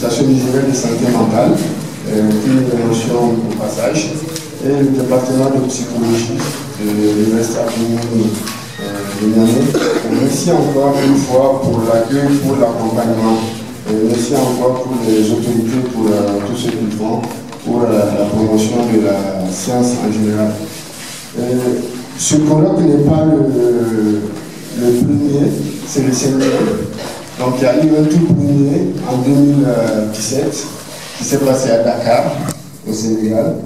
l'Association nigérienne de santé mentale, une promotion au passage, et le département de psychologie de l'Université de Niamey. Merci encore une fois pour l'accueil, pour l'accompagnement. Merci encore pour les autorités, pour tout ce qu'ils font, pour la promotion de la science en général. Ce colloque n'est pas le premier, c'est le cinquième. Donc il y a eu un tout premier en 2017 qui s'est passé à Dakar, au Sénégal.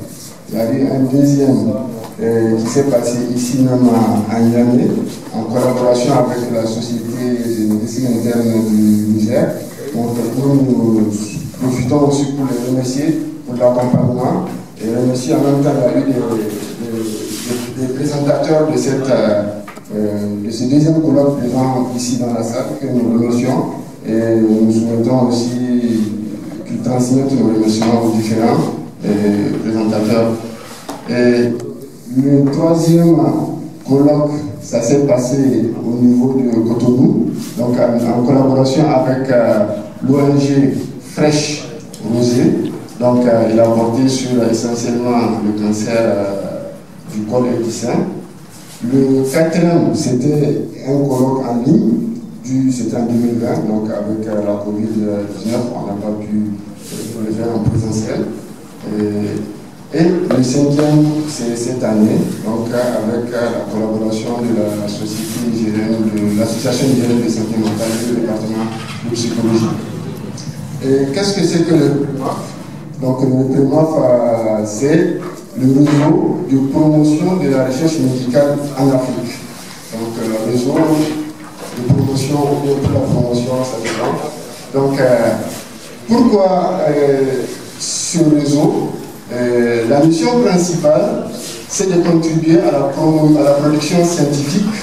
Il y a eu un deuxième qui s'est passé ici même à Niamey, en collaboration avec la Société de médecine interne du Niger. Donc nous profitons aussi pour les remercier pour l'accompagnement et remercier en même temps les présentateurs de ce deuxième colloque présent ici dans la salle que nous remercions et nous souhaitons aussi qu'ils transmettent nos remerciements aux différents présentateurs. Et le troisième colloque, ça s'est passé au niveau de Cotonou, donc en collaboration avec l'ONG Fraîche Rosée. Donc il a porté sur essentiellement le cancer du col et du sein. Le quatrième, c'était un colloque en ligne, c'était en 2020, donc avec la Covid-19, on n'a pas pu le faire en présentiel. Et le cinquième, c'est cette année, donc avec la collaboration de la Société nigérienne, de l'Association nigérienne de santé mentale et du département de psychologie. Et qu'est-ce que c'est que le PREMAF? Donc le PREMAF, c'est le réseau de promotion de la recherche médicale en Afrique. Donc le réseau de promotion ou pour la promotion, ça dépend. Donc pourquoi ce réseau? La mission principale, c'est de contribuer à la production scientifique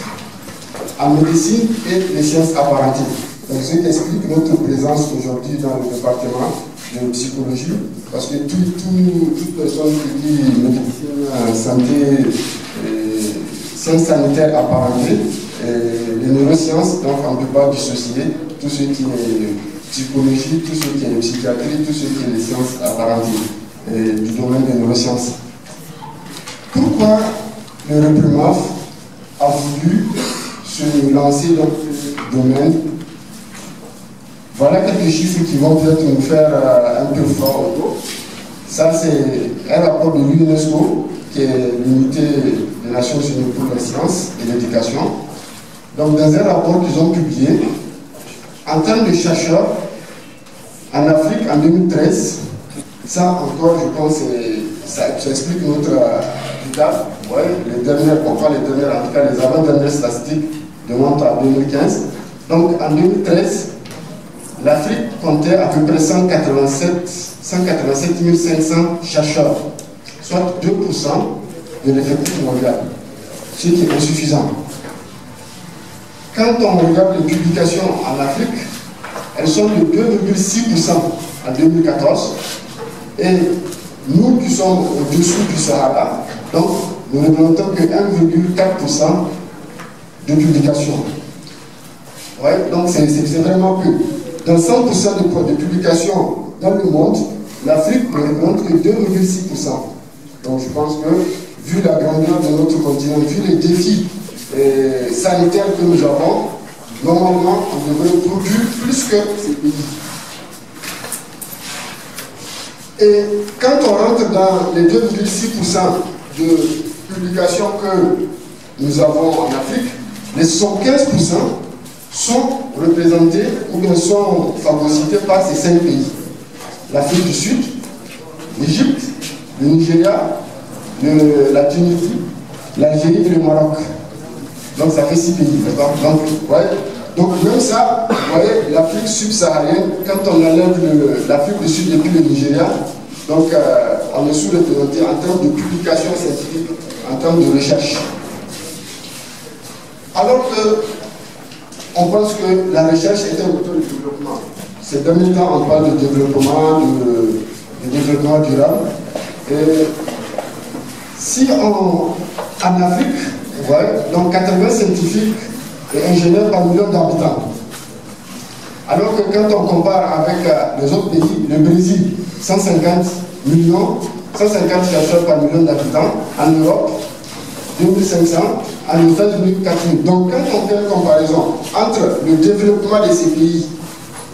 en médecine et les sciences apparentées. Donc, ce qui explique notre présence aujourd'hui dans le département de psychologie, parce que toute personne qui dit médecine, santé, sciences sanitaires apparentées, les neurosciences, donc on ne peut pas dissocier tout ce qui est psychologie, tout ce qui est psychiatrie, tout ce qui est les sciences apparentées. Du domaine des neurosciences. Pourquoi le REPREMAF a voulu se lancer dans ce domaine? Voilà quelques chiffres qui vont peut-être nous faire un peu froid au dos. Ça, c'est un rapport de l'UNESCO, qui est l'unité des Nations Unies pour la science et l'éducation. Donc, dans un rapport qu'ils ont publié, en termes de chercheurs, en Afrique, en 2013, ça encore, je pense, ça explique notre résultat. Ouais, les dernières, pourquoi les dernières, en tout cas les avant-dernières statistiques remontent à 2015. Donc en 2013, l'Afrique comptait à peu près 187 500 chercheurs, soit 2% de l'effectif mondial, ce qui est insuffisant. Quand on regarde les publications en Afrique, elles sont de 2,6% en 2014. Et nous qui sommes au-dessous du Sahara, donc nous ne représentons que 1,4% de publications. Ouais, donc c'est vraiment peu. Dans 100% de publications dans le monde, l'Afrique ne représente que 2,6%. Donc je pense que, vu la grandeur de notre continent, vu les défis sanitaires que nous avons, normalement on devrait produire plus que ces pays. Et quand on rentre dans les 2,6% de publications que nous avons en Afrique, les 75% sont représentés ou bien sont phagocytés par ces 5 pays. L'Afrique du Sud, l'Égypte, le Nigeria, la Tunisie, l'Algérie et le Maroc. Donc ça fait 6 pays, d'accord? Donc même ça, vous voyez, l'Afrique subsaharienne, quand on enlève l'Afrique du Sud et puis le Nigeria, donc on est sous-représenté en termes de publications scientifiques, en termes de recherche. Alors que on pense que la recherche est un moteur de développement. Ces derniers temps, on parle de développement, de développement durable. Et si en Afrique, ouais, donc 80 scientifiques et ingénieurs par million d'habitants. Alors que quand on compare avec les autres pays, le Brésil, 150 millions, 150 chercheurs par million d'habitants, en Europe, 2500, en États-Unis, 4000. Donc quand on fait une comparaison entre le développement de ces pays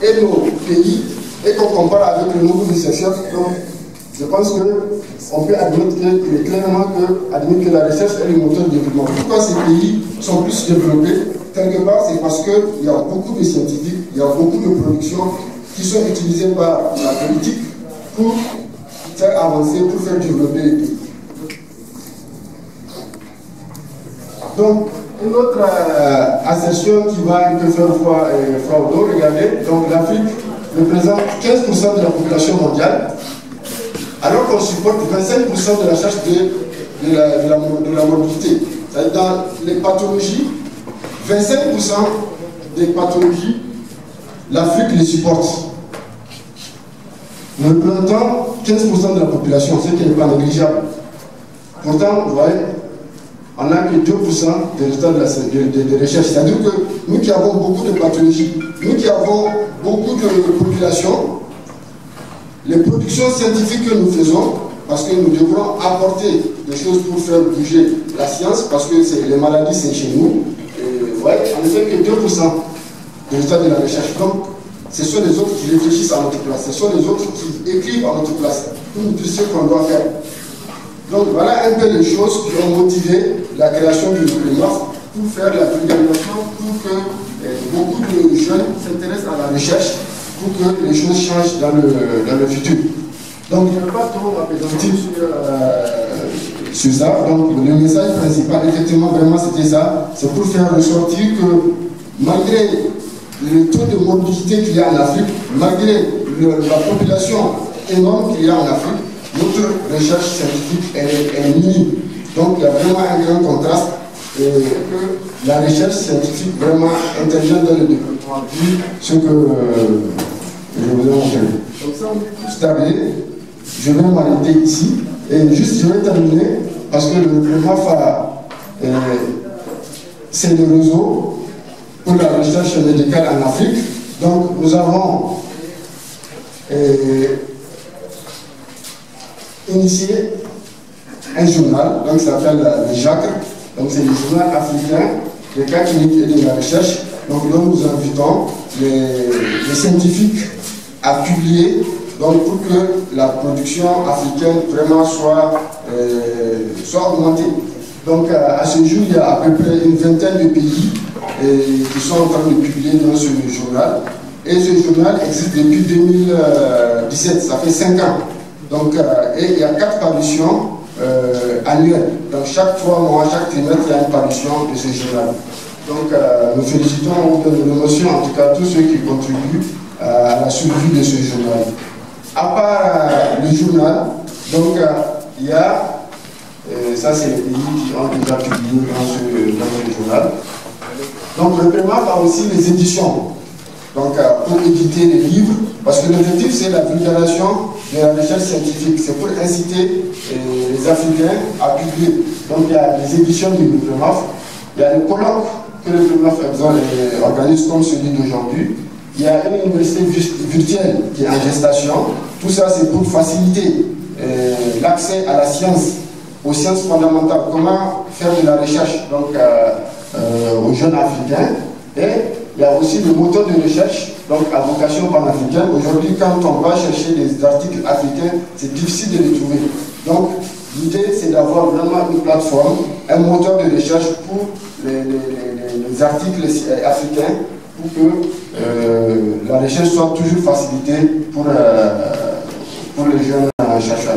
et nos pays, et qu'on compare avec le nombre de chercheurs, donc, je pense qu'on peut admettre qu'il est clairement admettre que la recherche est le moteur de développement. Pourquoi ces pays sont plus développés? Quelque part, c'est parce qu'il y a beaucoup de scientifiques, il y a beaucoup de productions qui sont utilisées par la politique pour faire avancer, pour faire développer les pays. Donc, une autre assertion qui va un peu faire froid au dos, regardez, donc l'Afrique représente 15% de la population mondiale, alors qu'on supporte 25% de la charge de la morbidité. C'est-à-dire dans les pathologies, 25% des pathologies, l'Afrique les supporte. Nous représentons 15% de la population, ce qui n'est pas négligeable. Pourtant, vous voyez, on n'a que 2% des résultats de recherche. C'est-à-dire que nous qui avons beaucoup de pathologies, nous qui avons beaucoup de populations, les productions scientifiques que nous faisons, parce que nous devrons apporter des choses pour faire bouger la science, parce que les maladies, c'est chez nous. Ouais, on ne fait que 2% des résultats de la recherche. Donc, ce sont les autres qui réfléchissent à notre place, ce sont les autres qui écrivent à notre place pour nous dire ce qu'on doit faire. Donc, voilà un peu les choses qui ont motivé la création du Nuclémorph pour faire la vulgarisation, pour que beaucoup de jeunes s'intéressent à la recherche, pour que les choses changent dans le futur. Donc, je ne vais pas trop m'appesantir sur ça. Donc, le message principal, effectivement, vraiment, c'était ça. C'est pour faire ressortir que, malgré le taux de morbidité qu'il y a en Afrique, malgré la population énorme qu'il y a en Afrique, notre recherche scientifique est minime. Donc, il y a vraiment un grand contraste et que la recherche scientifique vraiment intervient dans le développement, vu ce que je vous ai montré. Donc, ça, on est tous terminé. Je vais m'arrêter ici. Et juste, je vais terminer parce que le MAFA, c'est le réseau pour la recherche médicale en Afrique. Donc, nous avons initié un journal, donc ça s'appelle le JACRE. Donc, c'est le journal africain des cas cliniques et de la recherche. Donc, nous invitons les scientifiques à publier, donc pour que la production africaine vraiment soit augmentée. Donc à ce jour, il y a à peu près une vingtaine de pays qui sont en train de publier dans ce journal. Et ce journal existe depuis 2017, ça fait 5 ans. Donc, et il y a 4 parutions annuelles. Donc chaque 3 mois, chaque trimestre, il y a une parution de ce journal. Donc nous félicitons, nous remercions en tout cas tous ceux qui contribuent à la survie de ce journal. À part le journal, donc il y a, ça c'est les pays qui ont déjà publié dans ce journal. Donc le PMAF a aussi les éditions, donc pour éditer les livres, parce que l'objectif c'est la vulgarisation de la recherche scientifique, c'est pour inciter les Africains à publier. Donc il y a les éditions du PMAF, il y a le colloque que le PMAF organise comme celui d'aujourd'hui. Il y a une université virtuelle qui est en gestation. Tout ça, c'est pour faciliter l'accès à la science, aux sciences fondamentales. Comment faire de la recherche donc, aux jeunes africains. Et il y a aussi le moteur de recherche, donc à vocation panafricaine. Aujourd'hui, quand on va chercher des articles africains, c'est difficile de les trouver. Donc, l'idée, c'est d'avoir vraiment une plateforme, un moteur de recherche pour les articles africains, pour que la recherche soit toujours facilitée pour les jeunes chercheurs.